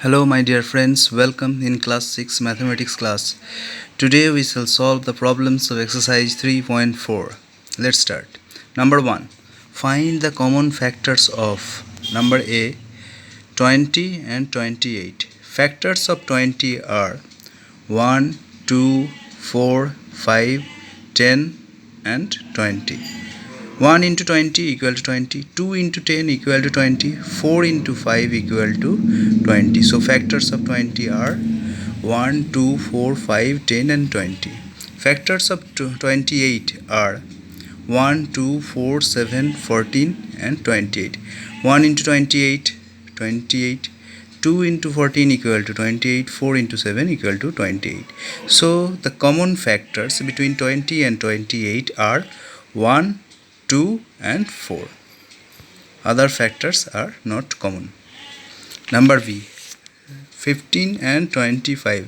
Hello my dear friends, welcome in class 6 mathematics class. Today we shall solve the problems of exercise 3.4. Let's start. Number 1. Find the common factors of number A 20 and 28. Factors of 20 are 1, 2, 4, 5, 10 and 20. 1 into 20 equal to 20, 2 into 10 equal to 20, 4 into 5 equal to 20. So factors of 20 are 1, 2, 4, 5, 10 and 20. Factors of 28 are 1, 2, 4, 7, 14 and 28. 1 into 28, 28. 2 into 14 equal to 28, 4 into 7 equal to 28. So the common factors between 20 and 28 are 1, 2 and 4. Other factors are not common. Number B 15 and 25.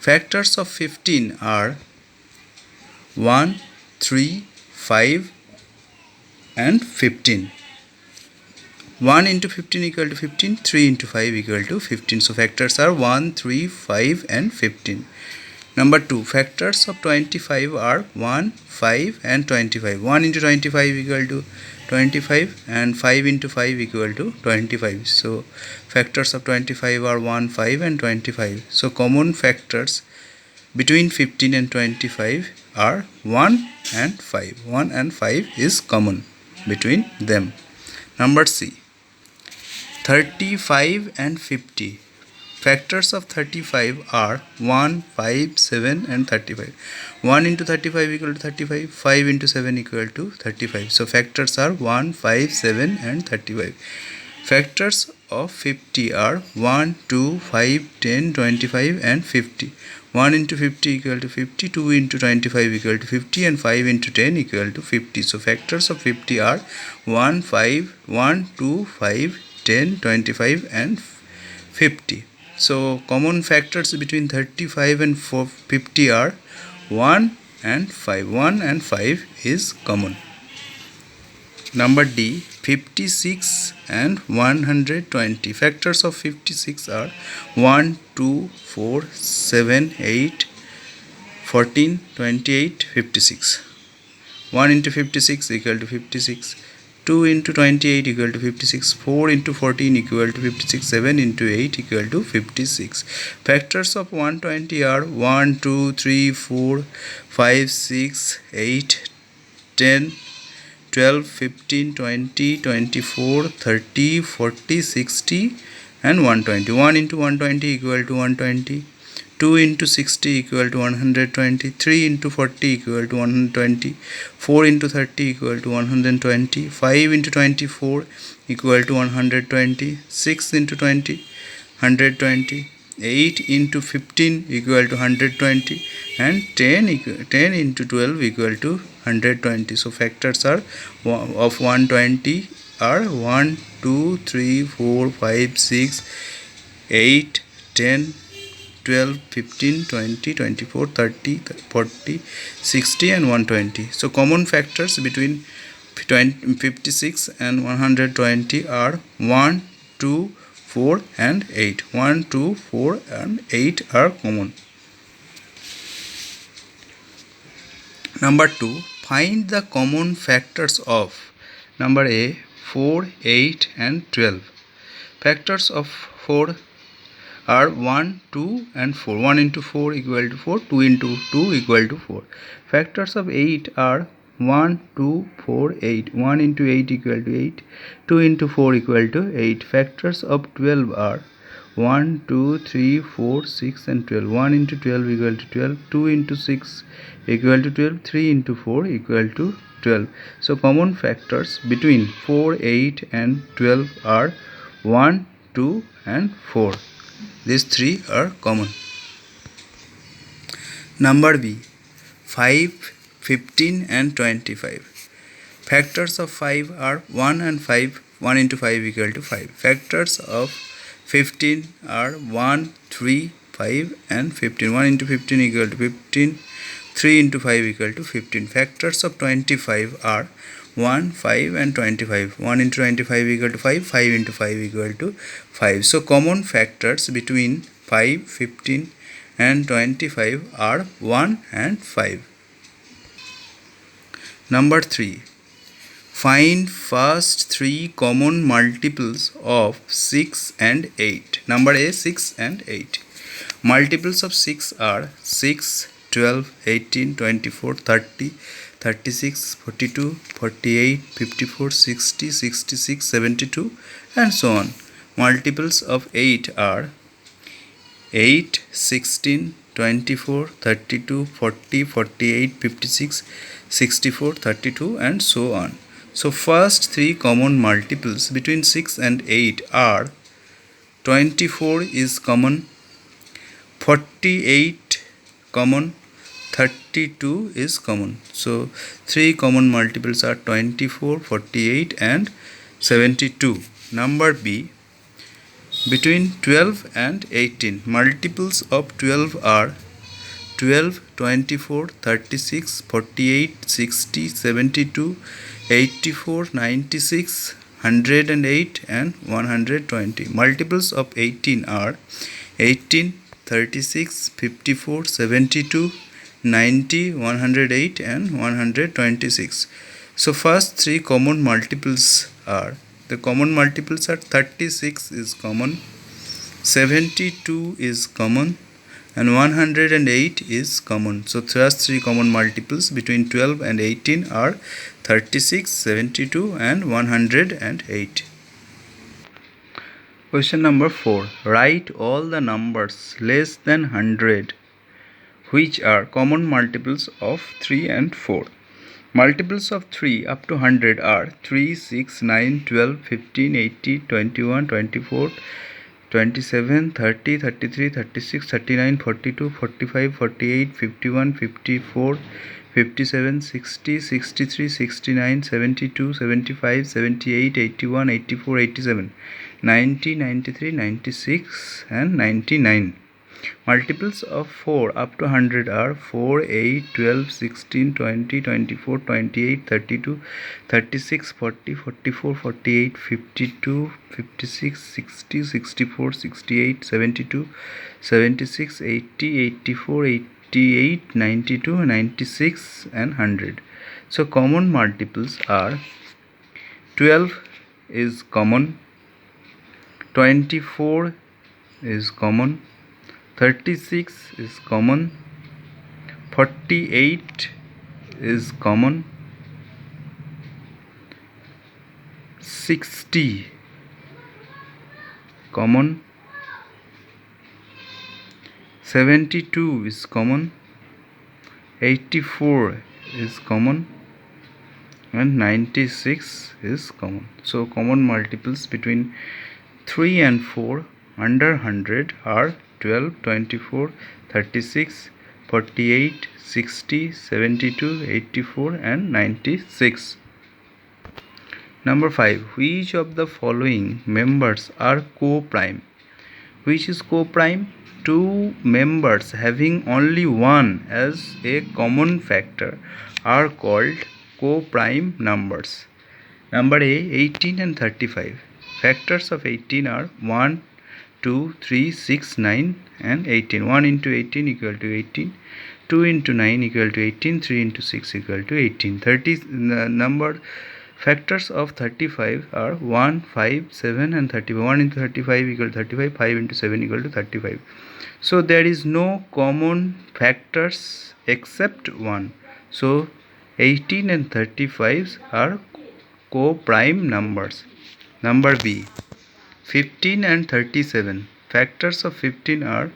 Factors of 15 are 1, 3, 5 and 15. 1 into 15 equal to 15, 3 into 5 equal to 15. So factors are 1, 3, 5 and 15. Number 2. Factors of 25 are 1, 5 and 25. 1 into 25 equal to 25 and 5 into 5 equal to 25. So factors of 25 are 1, 5 and 25. So common factors between 15 and 25 are 1 and 5. 1 and 5 is common between them. Number C. 35 and 50. Factors of 35 are 1, 5, 7 and 35. 1 into 35 equal to 35. 5 into 7 equal to 35. So factors are 1, 5, 7 and 35. Factors of 50 are 1, 2, 5, 10, 25 and 50. 1 into 50 equal to 50. 2 into 25 equal to 50 and 5 into 10 equal to 50. So factors of 50 are 1, 5, 1, 2, 5, 10, 25 and 50. So common factors between 35 and 50 are 1 and 5. 1 and 5 is common. Number D 56 and 120. Factors of 56 are 1, 2, 4, 7, 8, 14, 28, 56. 1 into 56 equal to 56. 2 into 28 equal to 56. 4 into 14 equal to 56. 7 into 8 equal to 56. Factors of 120 are 1, 2, 3, 4, 5, 6, 8, 10, 12, 15, 20, 24, 30, 40, 60 and 120. 1 into 120 equal to 120. 2 into 60 equal to 120, 3 into 40 equal to 120, 4 into 30 equal to 120, 5 into 24 equal to 120, 6 into 20, 120, 8 into 15 equal to 120 and 10 into 12 equal to 120. So factors are of 120 are 1, 2, 3, 4, 5, 6, 8, 10, 12, 15, 20, 24, 30, 40, 60 and 120. So common factors between 56 and 120 are 1, 2, 4 and 8. 1, 2, 4 and 8 are common. Number 2. Find the common factors of number A 4, 8 and 12. Factors of 4 are 1, 2 and 4. 1 into 4 equal to 4. 2 into 2 equal to 4. Factors of 8 are 1, 2, 4, 8. 1 into 8 equal to 8. 2 into 4 equal to 8. Factors of 12 are 1, 2, 3, 4, 6 and 12. 1 into 12 equal to 12. 2 into 6 equal to 12. 3 into 4 equal to 12. So common factors between 4, 8 and 12 are 1, 2 and 4. These three are common. Number B 5, 15 and 25. Factors of 5 are 1 and 5. 1 into 5 equal to 5. Factors of 15 are 1, 3, 5 and 15. 1 into 15 equal to 15. 3 into 5 equal to 15. Factors of 25 are 1, 5 and 25. 1 into 25 equal to 5, 5 into 5 equal to 5. So common factors between 5, 15 and 25 are 1 and 5. Number 3. Find first three common multiples of 6 and 8. Number A, 6 and 8. Multiples of 6 are 6, 12, 18, 24, 30, 36, 42, 48, 54, 60, 66, 72 and so on. Multiples of 8 are 8, 16, 24, 32, 40, 48, 56, 64, 32 and so on. So first three common multiples between 6 and 8 are 24 is common, 48 common, 32 is common. So three common multiples are 24, 48 and 72. Number B. Between 12 and 18, multiples of 12 are 12, 24, 36, 48, 60, 72, 84, 96, 108 and 120. Multiples of 18 are 18, 36, 54, 72, 90, 108 and 126. So first three common multiples are, the common multiples are 36 is common, 72 is common and 108 is common. So first three common multiples between 12 and 18 are 36, 72 and 108. Question number 4. Write all the numbers less than 100 which are common multiples of 3 and 4. Multiples of 3 up to 100 are 3, 6, 9, 12, 15, 18, 21, 24, 27, 30, 33, 36, 39, 42, 45, 48, 51, 54, 57, 60, 63, 69, 72, 75, 78, 81, 84, 87, 90, 93, 96 and 99. Multiples of 4 up to 100 are 4, 8, 12, 16, 20, 24, 28, 32, 36, 40, 44, 48, 52, 56, 60, 64, 68, 72, 76, 80, 84, 88, 92, 96 and 100. So common multiples are 12 is common, 24 is common, 36 is common, 48 is common, 60 common, 72 is common, 84 is common and 96 is common. So common multiples between 3 and 4 under 100 are 12, 24, 36, 48, 60, 72, 84 and 96. Number 5. Which of the following members are co-prime? Which is co-prime? Two members having only 1 as a common factor are called co-prime numbers. Number A. 18 and 35. Factors of 18 are 1, 2, 3, 6, 9 and 18. 1 into 18 equal to 18. 2 into 9 equal to 18. 3 into 6 equal to 18. Number factors of 35 are 1, 5, 7 and 35. 1 into 35 equal to 35. 5 into 7 equal to 35. So there is no common factors except 1. So 18 and 35 are co-prime numbers. Number B. 15 and 37. Factors of 15 are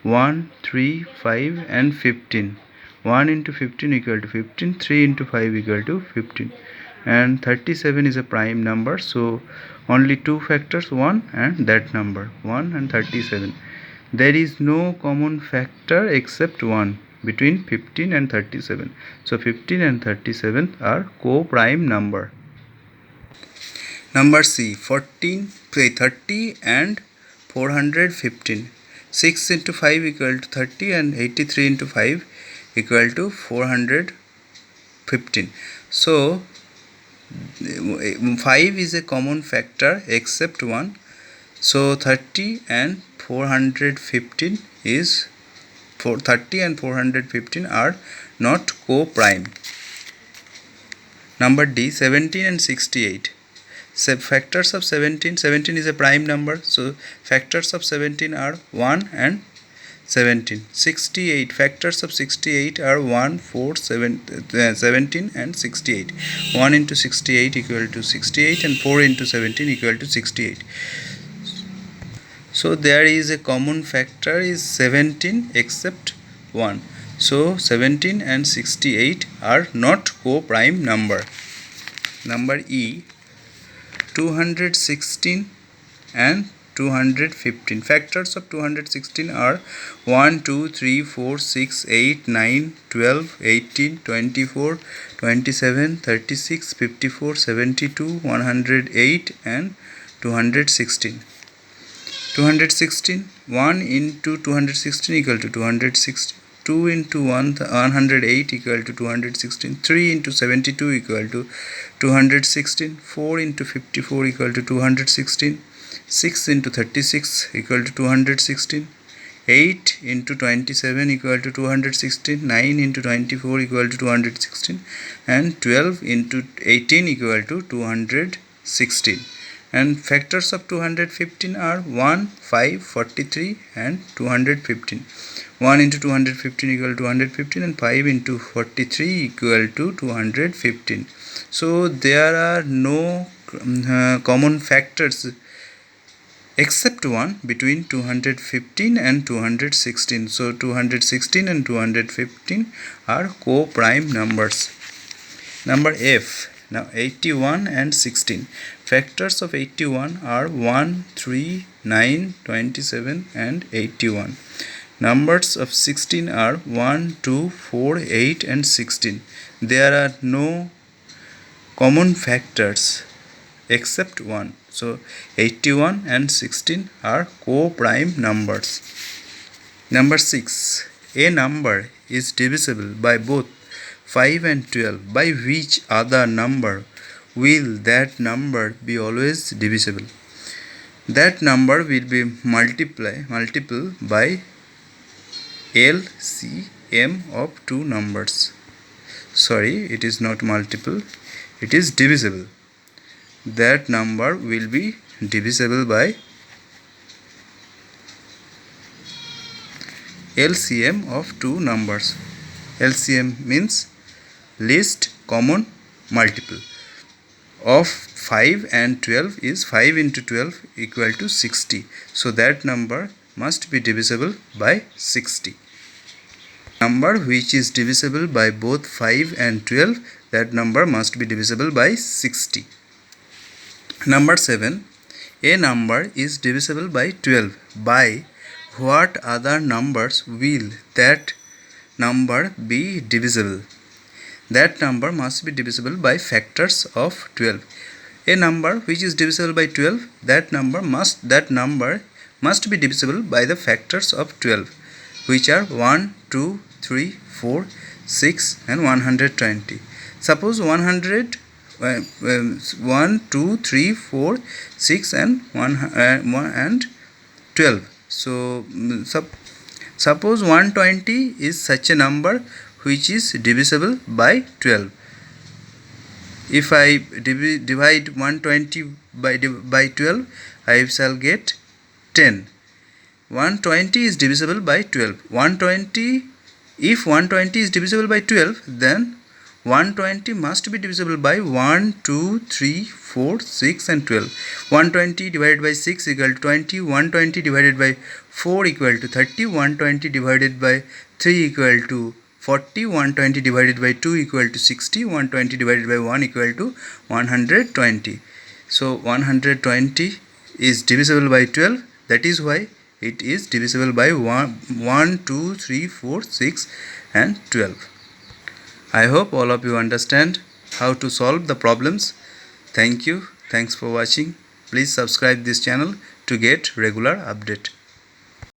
1, 3, 5 and 15. 1 into 15 equal to 15. 3 into 5 equal to 15. And 37 is a prime number. So only two factors, 1 and that number. 1 and 37. There is no common factor except 1 between 15 and 37. So 15 and 37 are co-prime number. Number C. 30 and 415. 6 into 5 equal to 30 and 83 into 5 equal to 415. So 5 is a common factor except 1. So 30 and 415 is 30 and 415 are not co-prime. Number D, 17 and 68. Factors of 17 is a prime number, so factors of 17 are 1 and 17. 68, factors of 68 are 1, 4, 17 and 68. 1 into 68 equal to 68 and 4 into 17 equal to 68. So there is a common factor is 17 except 1. So 17 and 68 are not co-prime number. Number E, 216 and 215. Factors of 216 are 1, 2, 3, 4, 6, 8, 9, 12, 18, 24, 27, 36, 54, 72, 108 and 216. 216, 1 into 216 equal to 216. 2 into 108 equal to 216. 3 into 72 equal to 216. 4 into 54 equal to 216. 6 into 36 equal to 216. 8 into 27 equal to 216. 9 into 24 equal to 216. And 12 into 18 equal to 216. And factors of 215 are 1, 5, 43 and 215. 1 into 215 equal to 215 and 5 into 43 equal to 215. So there are no common factors except 1 between 215 and 216. So 216 and 215 are co-prime numbers. Number F. Now 81 and 16. Factors of 81 are 1, 3, 9, 27 and 81. Numbers of 16 are 1, 2, 4, 8 and 16. There are no common factors except 1. So 81 and 16 are co-prime numbers. Number 6. A number is divisible by both 5 and 12. By which other number will that number be always divisible? That number will be multiple by LCM of two numbers. Sorry, it is not multiple, it is divisible. That number will be divisible by LCM of two numbers. LCM means least common multiple of 5 and 12 is 5 into 12 equal to 60. So that number must be divisible by 60. Number which is divisible by both 5 and 12, that number must be divisible by 60. Number 7. A number is divisible by 12. By what other numbers will that number be divisible? That number must be divisible by factors of 12. A number which is divisible by 12, that number must be divisible by the factors of 12, which are 1, 2, 3, 4, 6 and 120. Suppose 100 1, 2, 3, 4, 6 and 1 and 12. So suppose 120 is such a number which is divisible by 12. If I divide 120 by 12, I shall get 10. 120 is divisible by 12. If 120 is divisible by 12, then 120 must be divisible by 1, 2, 3, 4, 6 and 12. 120 divided by 6 equal to 20. 120 divided by 4 equal to 30. 120 divided by 3 equal to 40. 120 divided by 2 equal to 60. 120 divided by 1 equal to 120. So 120 is divisible by 12. That is why it is divisible by 1, 2, 3, 4, 6 and 12. I hope all of you understand how to solve the problems. Thank you. Thanks for watching. Please subscribe this channel to get regular update.